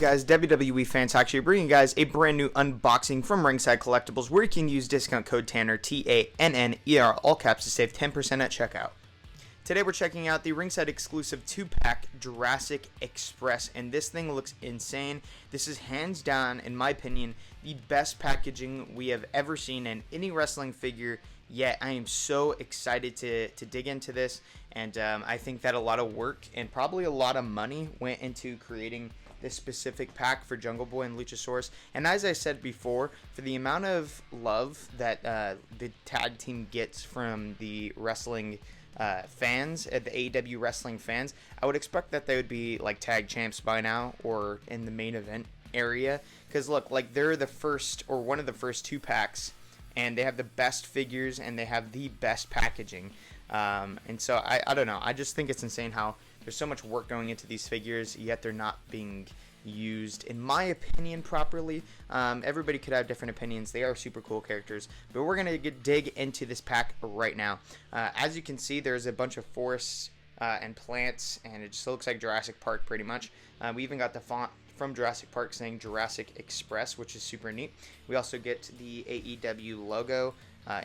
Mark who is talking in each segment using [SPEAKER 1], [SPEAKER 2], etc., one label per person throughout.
[SPEAKER 1] guys, WWE fans, actually bringing you guys a brand new unboxing from Ringside Collectibles where you can use discount code Tanner, TANNER, all caps, to save 10% at checkout. Today we're checking out the Ringside exclusive 2-pack Jurassic Express, and this thing looks insane. This is hands down, in my opinion, the best packaging we have ever seen in any wrestling figure yet. I am so excited to dig into this, and I think that a lot of work and probably a lot of money went into creating this specific pack for Jungle Boy and Luchasaurus. And as I said before, for the amount of love that the tag team gets from the wrestling fans, the AEW wrestling fans, I would expect that they would be like tag champs by now or in the main event area. Because look, like they're the first or one of the first 2-packs, and they have the best figures and they have the best packaging. And so I don't know. I just think it's insane how there's so much work going into these figures, yet they're not being used, in my opinion, properly. Everybody could have different opinions. They are super cool characters, but we're going to dig into this pack right now. As you can see, there's a bunch of forests and plants, and it just looks like Jurassic Park pretty much. We even got the font from Jurassic Park saying Jurassic Express, which is super neat. We also get the AEW logo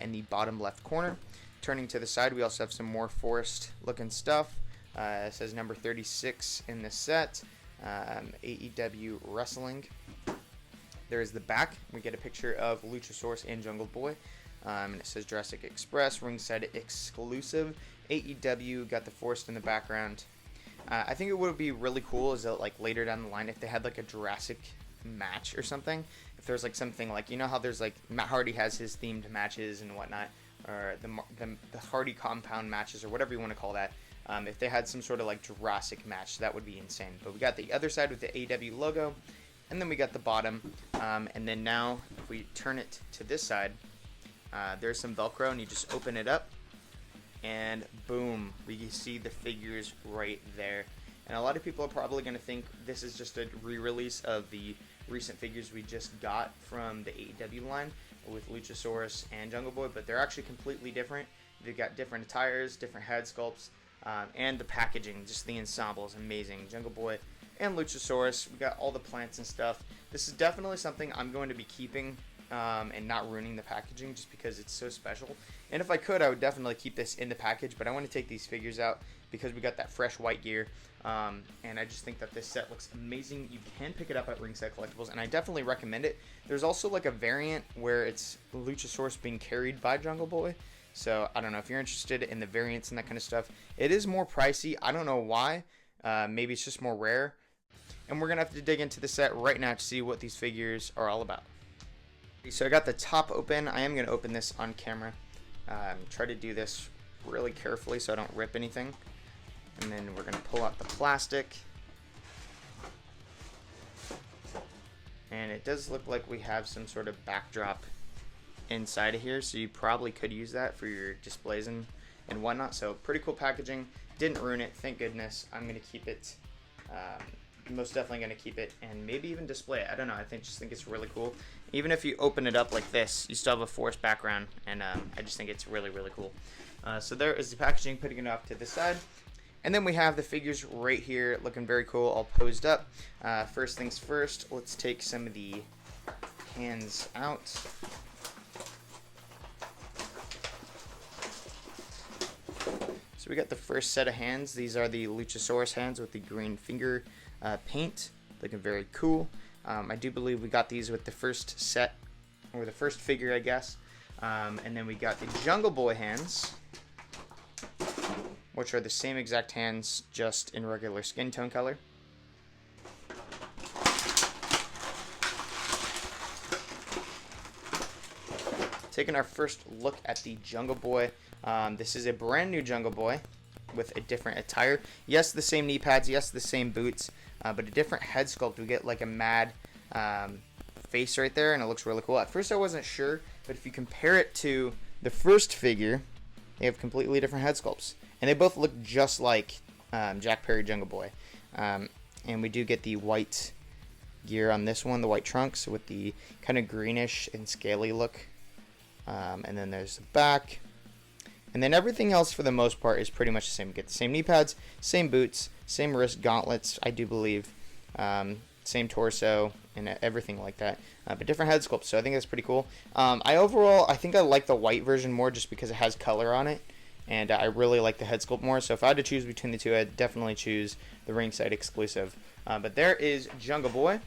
[SPEAKER 1] in the bottom left corner. Turning to the side, we also have some more forest looking stuff. It says number 36 in the set, AEW Wrestling. There's the back. We get a picture of Luchasaurus and Jungle Boy. And it says Jurassic Express, Ringside Exclusive. AEW, got the forest in the background. I think it would be really cool is that like later down the line if they had like a Jurassic match or something. If there's like something like, you know how there's like Matt Hardy has his themed matches and whatnot, or the Hardy compound matches or whatever you want to call that. If they had some sort of like Jurassic match, that would be insane. But we got the other side with the AEW logo, and then we got the bottom. And then now, if we turn it to this side, there's some Velcro, and you just open it up, and boom, we see the figures right there. And a lot of people are probably going to think this is just a re-release of the recent figures we just got from the AEW line with Luchasaurus and Jungle Boy, but they're actually completely different. They've got different attires, different head sculpts. And the packaging, just the ensemble is amazing. Jungle Boy and Luchasaurus, we got all the plants and stuff. This is definitely something I'm going to be keeping and not ruining the packaging just because it's so special. And if I could, I would definitely keep this in the package, but I want to take these figures out because we got that fresh white gear. And I just think that this set looks amazing. You can pick it up at Ringside Collectibles, and I definitely recommend it. There's also like a variant where it's Luchasaurus being carried by Jungle Boy. So, I don't know if you're interested in the variants and that kind of stuff. It is more pricey. I don't know why. Maybe it's just more rare. And we're going to have to dig into the set right now to see what these figures are all about. So, I got the top open. I am going to open this on camera. Try to do this really carefully so I don't rip anything. And then we're going to pull out the plastic. And it does look like we have some sort of backdrop inside of here, so you probably could use that for your displays and whatnot. So pretty cool packaging, didn't ruin it, thank goodness. I'm gonna keep it, most definitely gonna keep it, and maybe even display it. I don't know, just think it's really cool. Even if you open it up like this, you still have a forest background, and I just think it's really cool. So there is the packaging, putting it off to the side. And then we have the figures right here, looking very cool, all posed up. First things first, let's take some of the hands out. So we got the first set of hands. These are the Luchasaurus hands with the green finger paint. Looking very cool. I do believe we got these with the first set, or the first figure, I guess. And then we got the Jungle Boy hands, which are the same exact hands, just in regular skin tone color. Taking our first look at the Jungle Boy. This is a brand new Jungle Boy with a different attire. Yes, the same knee pads. Yes, the same boots, but a different head sculpt. We get like a mad face right there, and it looks really cool. At first, I wasn't sure, but if you compare it to the first figure, they have completely different head sculpts, and they both look just like Jack Perry Jungle Boy. And we do get the white gear on this one, the white trunks with the kind of greenish and scaly look. And then there's the back. And then everything else for the most part is pretty much the same. We get the same knee pads, same boots, same wrist gauntlets, I do believe. same torso and everything like that, but different head sculpt. So I think that's pretty cool. I think I like the white version more just because it has color on it, and I really like the head sculpt more. So if I had to choose between the two, I'd definitely choose the ringside exclusive. But there is Jungle Boy.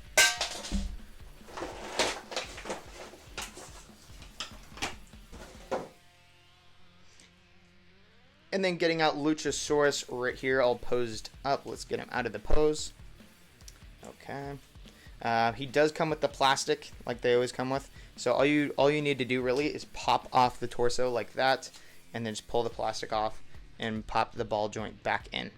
[SPEAKER 1] And then getting out Luchasaurus right here, all posed up. Let's get him out of the pose. Okay. He does come with the plastic, like they always come with. So all you need to do really is pop off the torso like that, and then just pull the plastic off and pop the ball joint back in.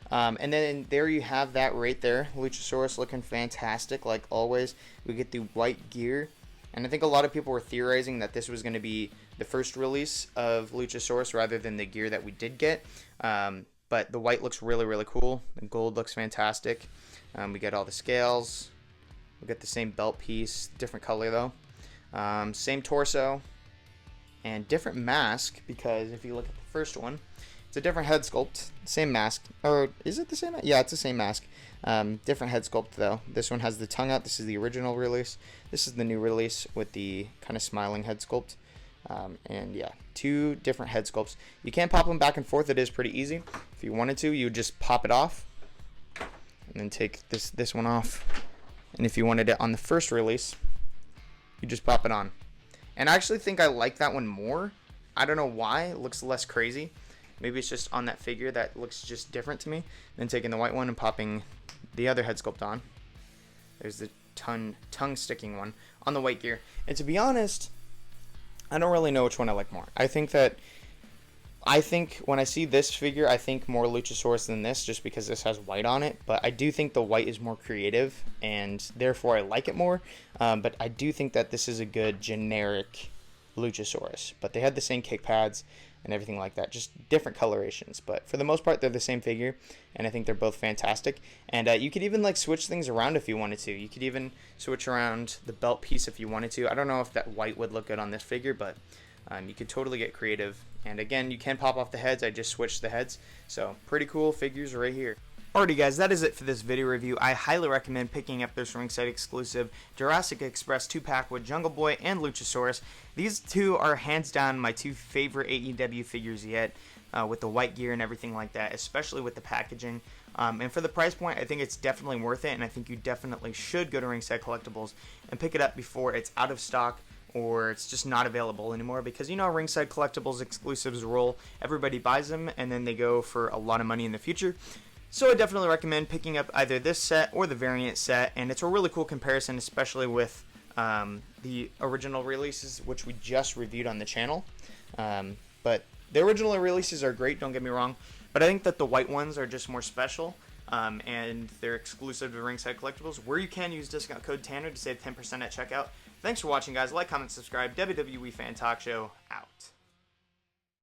[SPEAKER 1] And then there you have that right there. Luchasaurus looking fantastic, like always. We get the white gear. And I think a lot of people were theorizing that this was going to be the first release of Luchasaurus rather than the gear that we did get. But the white looks really, really cool. The gold looks fantastic. We get all the scales. We get the same belt piece, different color though. Same torso and different mask, because if you look at the first one, it's a different head sculpt, same mask. Or is it the same? Yeah, it's the same mask. Different head sculpt though. This one has the tongue out. This is the original release. This is the new release with the kind of smiling head sculpt. And yeah, two different head sculpts. You can pop them back and forth. It is pretty easy. If you wanted to, you would just pop it off and then take this one off. And if you wanted it on the first release, you just pop it on. And I actually think I like that one more. I don't know why. It looks less crazy. Maybe it's just on that figure that looks just different to me. Then taking the white one and popping the other head sculpt on. There's the tongue sticking one on the white gear. And to be honest, I don't really know which one I like more. I think when I see this figure, I think more Luchasaurus than this, just because this has white on it. But I do think the white is more creative, and therefore I like it more. But I do think that this is a good generic Luchasaurus. But they had the same kick pads and everything like that, just different colorations. But for the most part, they're the same figure, and I think they're both fantastic. And you could even like switch things around if you wanted to. You could even switch around the belt piece if you wanted to. I don't know if that white would look good on this figure, but you could totally get creative. And again, you can pop off the heads. I just switched the heads. So pretty cool figures right here. Alrighty guys, that is it for this video review. I highly recommend picking up this ringside exclusive Jurassic Express 2-pack with Jungle Boy and Luchasaurus. These two are hands down my two favorite AEW figures yet, with the white gear and everything like that, especially with the packaging. And for the price point, I think it's definitely worth it, and I think you definitely should go to Ringside Collectibles and pick it up before it's out of stock or it's just not available anymore, because you know Ringside Collectibles exclusives roll. Everybody buys them and then they go for a lot of money in the future. So I definitely recommend picking up either this set or the variant set, and it's a really cool comparison, especially with the original releases, which we just reviewed on the channel. But the original releases are great, don't get me wrong, but I think that the white ones are just more special, and they're exclusive to Ringside Collectibles, where you can use discount code Tanner to save 10% at checkout. Thanks for watching, guys. Like, comment, subscribe. WWE Fan Talk Show out.